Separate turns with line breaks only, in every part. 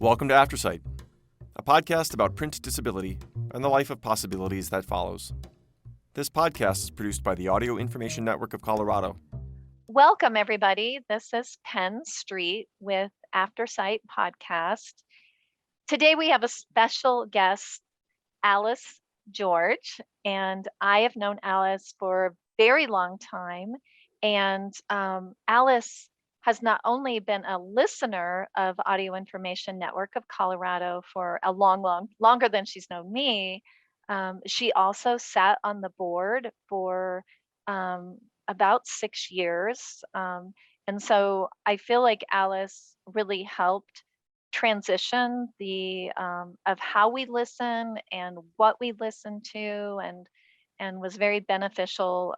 Welcome to Aftersight, a podcast about print disability and the life of possibilities that follows. This podcast is produced by the Audio Information Network of Colorado.
Welcome, everybody. This is Penn Street with Aftersight podcast. Today we have a special guest, Alice George, and I have known Alice for a very long time. And Alice has not only been a listener of Audio Information Network of Colorado for a longer than she's known me. She also sat on the board for about 6 years. And so I feel like Alice really helped transition the of how we listen and what we listen to, and was very beneficial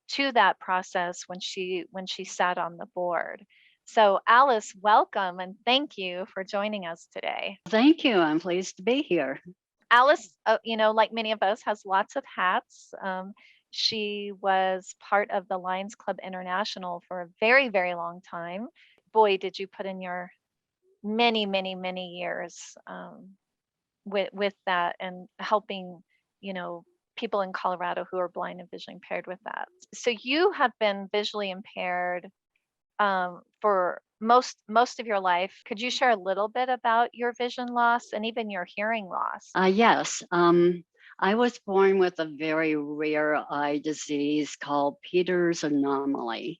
to that process when she sat on the board. So Alice, welcome and thank you for joining us today.
Thank you. I'm pleased to be here.
Alice, like many of us, has lots of hats. She was part of the Lions Club International for a very, very long time. Boy, did you put in your many, many, many years with that and helping, people in Colorado who are blind and visually impaired with that. So you have been visually impaired for most of your life. Could you share a little bit about your vision loss and even your hearing loss?
Yes. I was born with a very rare eye disease called Peters anomaly,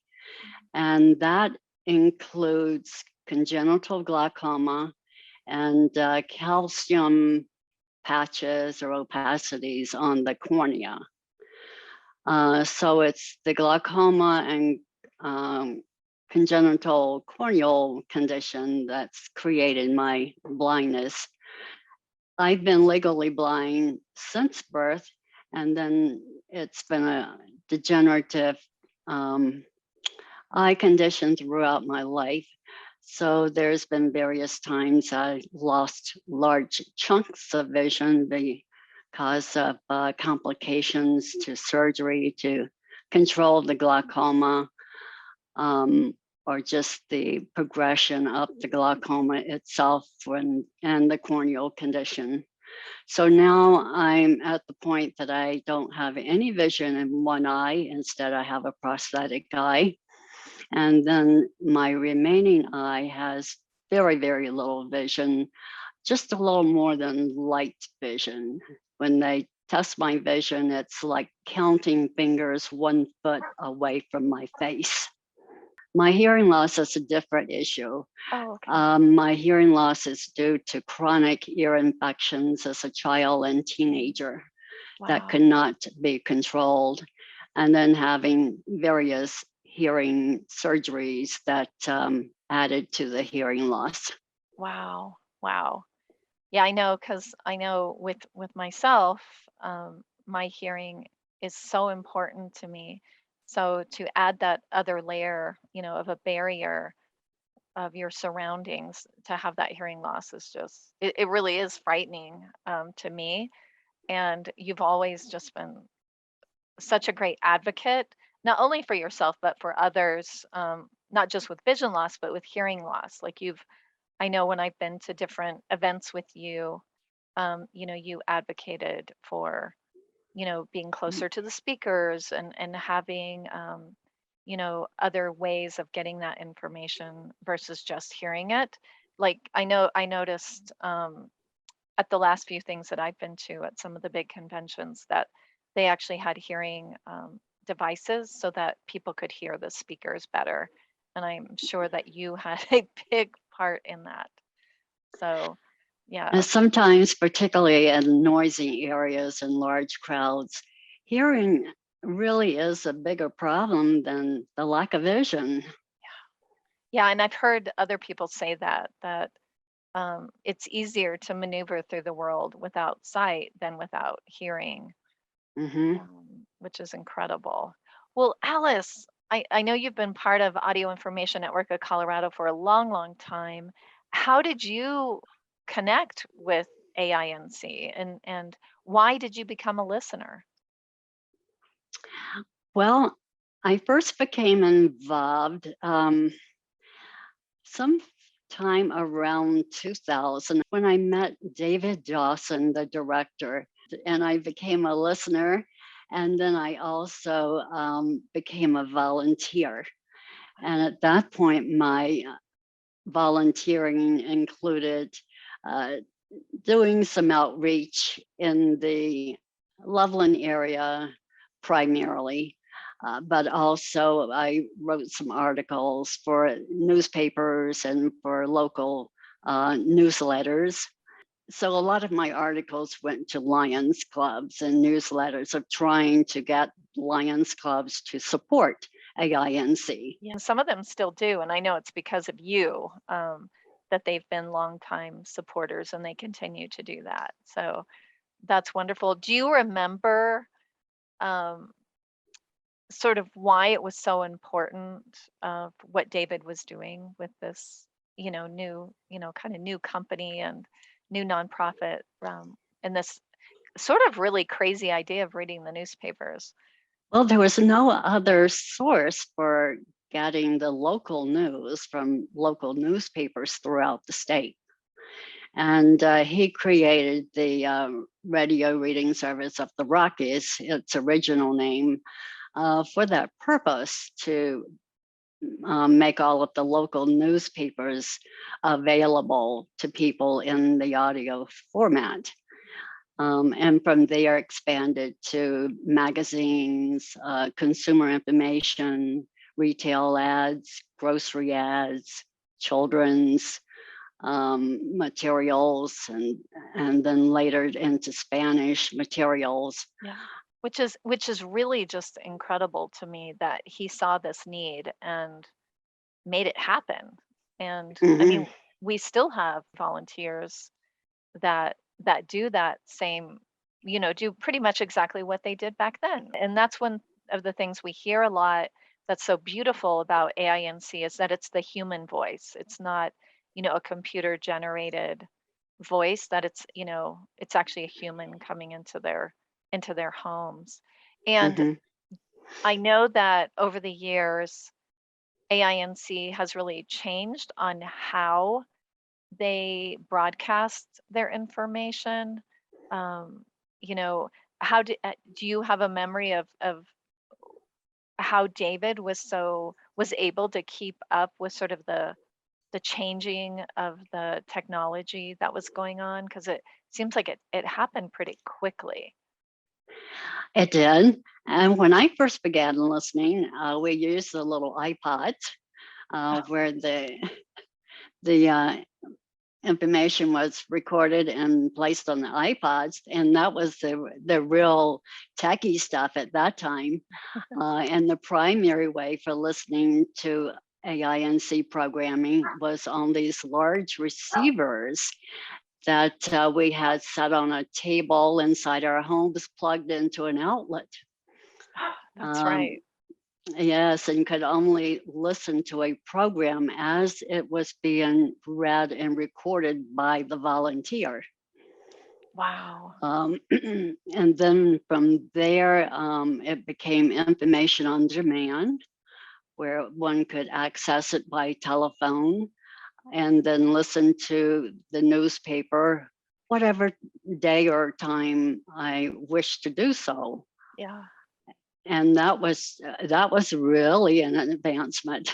and that includes congenital glaucoma and calcium patches or opacities on the cornea. So it's the glaucoma and congenital corneal condition that's created my blindness. I've been legally blind since birth, and then it's been a degenerative eye condition throughout my life. So there's been various times I lost large chunks of vision because of complications to surgery to control the glaucoma, or just the progression of the glaucoma itself and the corneal condition. So now I'm at the point that I don't have any vision in one eye. Instead, I have a prosthetic eye. And then my remaining eye has very, very little vision, just a little more than light vision. When they test my vision, it's like counting fingers 1 foot away from my face. My hearing loss is a different issue.
Oh, okay.
My hearing loss is due to chronic ear infections as a child and teenager that could not be controlled, and then having various hearing surgeries that added to the hearing loss.
Wow. Yeah, I know, because I know with myself, my hearing is so important to me. So to add that other layer, of a barrier of your surroundings to have that hearing loss is just, it really is frightening to me. And you've always just been such a great advocate, not only for yourself, but for others, not just with vision loss, but with hearing loss. Like I know when I've been to different events with you, you advocated for, being closer to the speakers and having, other ways of getting that information versus just hearing it. Like I noticed at the last few things that I've been to at some of the big conventions that they actually had hearing devices so that people could hear the speakers better. And I'm sure that you had a big part in that. So, yeah.
And sometimes, particularly in noisy areas and large crowds, hearing really is a bigger problem than the lack of vision.
Yeah, and I've heard other people say that it's easier to maneuver through the world without sight than without hearing, which is incredible. Well, Alice, I know you've been part of Audio Information Network of Colorado for a long, long time. How did you connect with AINC, and why did you become a listener?
Well, I first became involved some time around 2000 when I met David Dawson, the director, and I became a listener. And then I also became a volunteer. And at that point, my volunteering included uh, doing some outreach in the Loveland area primarily, but also I wrote some articles for newspapers and for local newsletters. So a lot of my articles went to Lions clubs and newsletters of trying to get Lions clubs to support AINC.
Yeah, some of them still do, and I know it's because of you that they've been longtime supporters and they continue to do that. So that's wonderful. Do you remember um, sort of why it was so important what David was doing with this, new, kind of new company and new nonprofit, and this sort of really crazy idea of reading the newspapers?
Well, there was no other source for getting the local news from local newspapers throughout the state. And he created the radio reading service of the Rockies, its original name, for that purpose, to make all of the local newspapers available to people in the audio format. And from there expanded to magazines, consumer information, retail ads, grocery ads, children's materials, and then later into Spanish materials.
Yeah. Which is really just incredible to me that he saw this need and made it happen. And I mean, we still have volunteers that do that same, do pretty much exactly what they did back then. And that's one of the things we hear a lot that's so beautiful about AINC is that it's the human voice. It's not, a computer generated voice, that it's actually a human coming into their homes. And I know that over the years, AINC has really changed on how they broadcast their information. You know, do you have a memory of how David was able to keep up with sort of the changing of the technology that was going on? Because it seems like it happened pretty quickly.
It did. And when I first began listening, we used the little iPods where the information was recorded and placed on the iPods, and that was the real techie stuff at that time. And the primary way for listening to AINC programming was on these large receivers that we had set on a table inside our homes, plugged into an outlet.
That's right.
Yes, and could only listen to a program as it was being read and recorded by the volunteer.
Wow.
And then from there, it became information on demand, where one could access it by telephone and then listen to the newspaper, whatever day or time I wish to do so.
Yeah.
And that was really an advancement.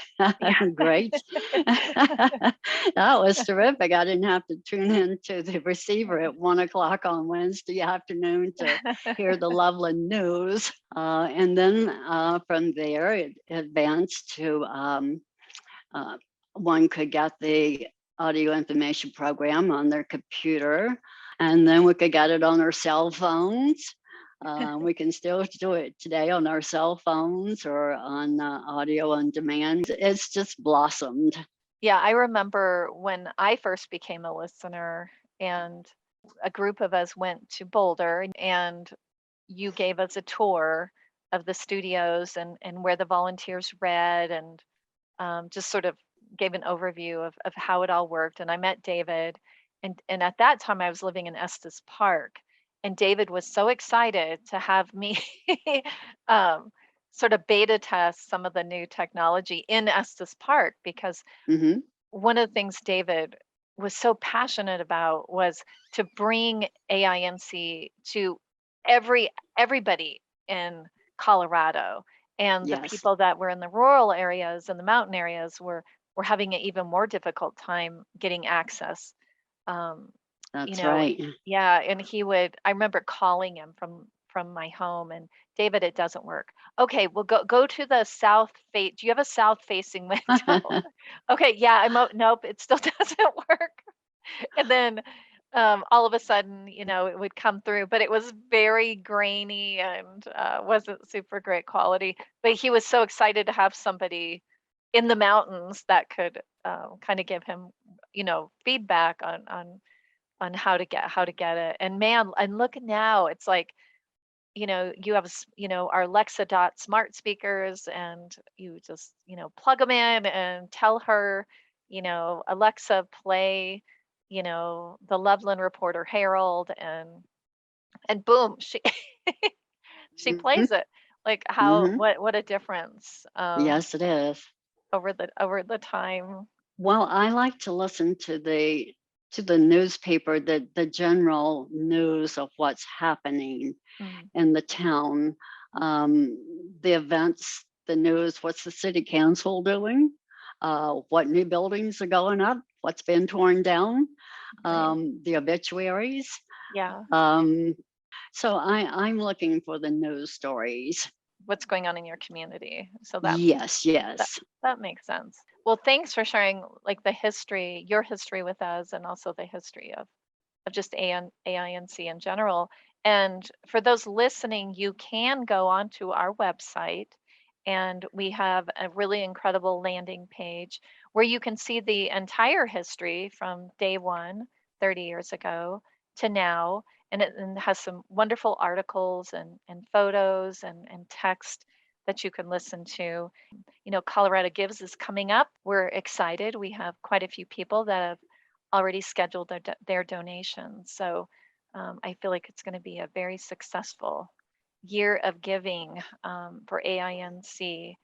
Great. That was terrific. I didn't have to tune into the receiver at 1 o'clock on Wednesday afternoon to hear the Loveland news. And then from there, it advanced to one could get the audio information program on their computer, and then we could get it on our cell phones. We can still do it today on our cell phones or on audio on demand. It's just blossomed.
Yeah, I remember when I first became a listener and a group of us went to Boulder and you gave us a tour of the studios and where the volunteers read and just sort of gave an overview of how it all worked. And I met David. And at that time, I was living in Estes Park. And David was so excited to have me sort of beta test some of the new technology in Estes Park because one of the things David was so passionate about was to bring AINC to everybody in Colorado. And the
Yes,
people that were in the rural areas and the mountain areas were having an even more difficult time getting access. Um, you
that's
know,
right.
yeah, and I remember calling him from my home, and David, it doesn't work. Okay, well, go to the south face. Do you have a south facing window? Okay, yeah, nope, it still doesn't work. And then all of a sudden, it would come through, but it was very grainy and wasn't super great quality. But he was so excited to have somebody in the mountains that could kind of give him, feedback on how to get it. And man, and look now, it's like, you have our Alexa dot smart speakers, and you just plug them in and tell her, Alexa, play, the Loveland Reporter Herald, and boom, she she
Mhm,
plays it. Like, how
mhm.
what a difference
Yes, it is.
over the time.
Well, I like to listen to the newspaper, the general news of what's happening
Mm,
in the town, the events, the news. What's the city council doing? What new buildings are going up? What's been torn down?
right.
The obituaries.
Yeah.
Um, so I'm looking for the news stories.
What's going on in your community. So
Yes,
that
yes.
that makes sense. Well, thanks for sharing like your history with us, and also the history of just AINC in general. And for those listening, you can go onto our website, and we have a really incredible landing page where you can see the entire history from day one, 30 years ago, to now. And it has some wonderful articles and photos and text that you can listen to. Colorado Gives is coming up. We're excited. We have quite a few people that have already scheduled their donations. So I feel like it's going to be a very successful year of giving for AINC.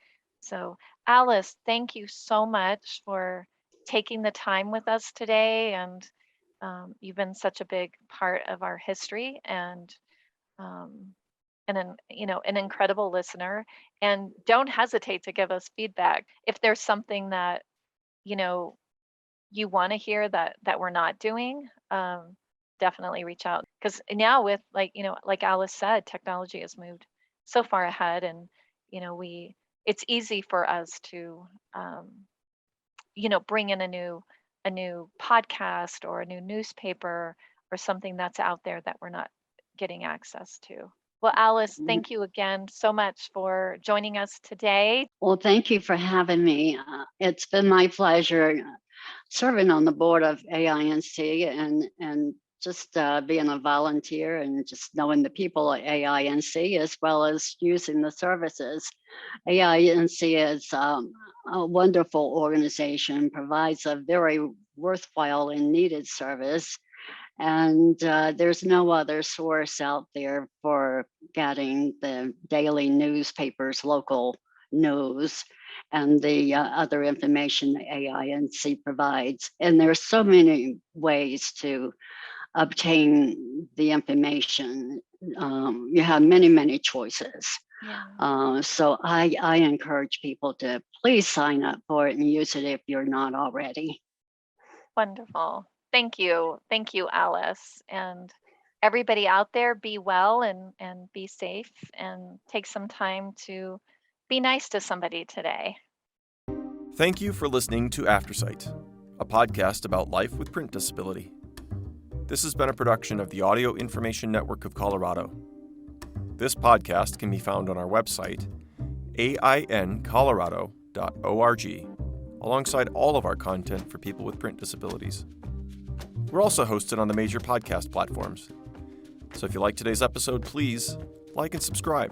So, Alice, thank you so much for taking the time with us today. And you've been such a big part of our history, um, and an incredible listener. And don't hesitate to give us feedback if there's something that you know you want to hear that we're not doing. Definitely reach out, because now with, like Alice said, technology has moved so far ahead, and we it's easy for us to bring in a new podcast or a new newspaper or something that's out there that we're not getting access to. Well, Alice, thank you again so much for joining us today.
Well, thank you for having me. It's been my pleasure serving on the board of AINC and just being a volunteer and just knowing the people at AINC as well as using the services. AINC is a wonderful organization, provides a very worthwhile and needed service. And there's no other source out there for getting the daily newspapers, local news, and the other information that AINC provides. And there's so many ways to obtain the information. You have many, many choices.
Yeah.
So I encourage people to please sign up for it and use it if you're not already.
Wonderful. Thank you. Thank you, Alice. And everybody out there, be well and be safe, and take some time to be nice to somebody today.
Thank you for listening to Aftersight, a podcast about life with print disability. This has been a production of the Audio Information Network of Colorado. This podcast can be found on our website, aincolorado.org, alongside all of our content for people with print disabilities. We're also hosted on the major podcast platforms. So if you like today's episode, please like and subscribe.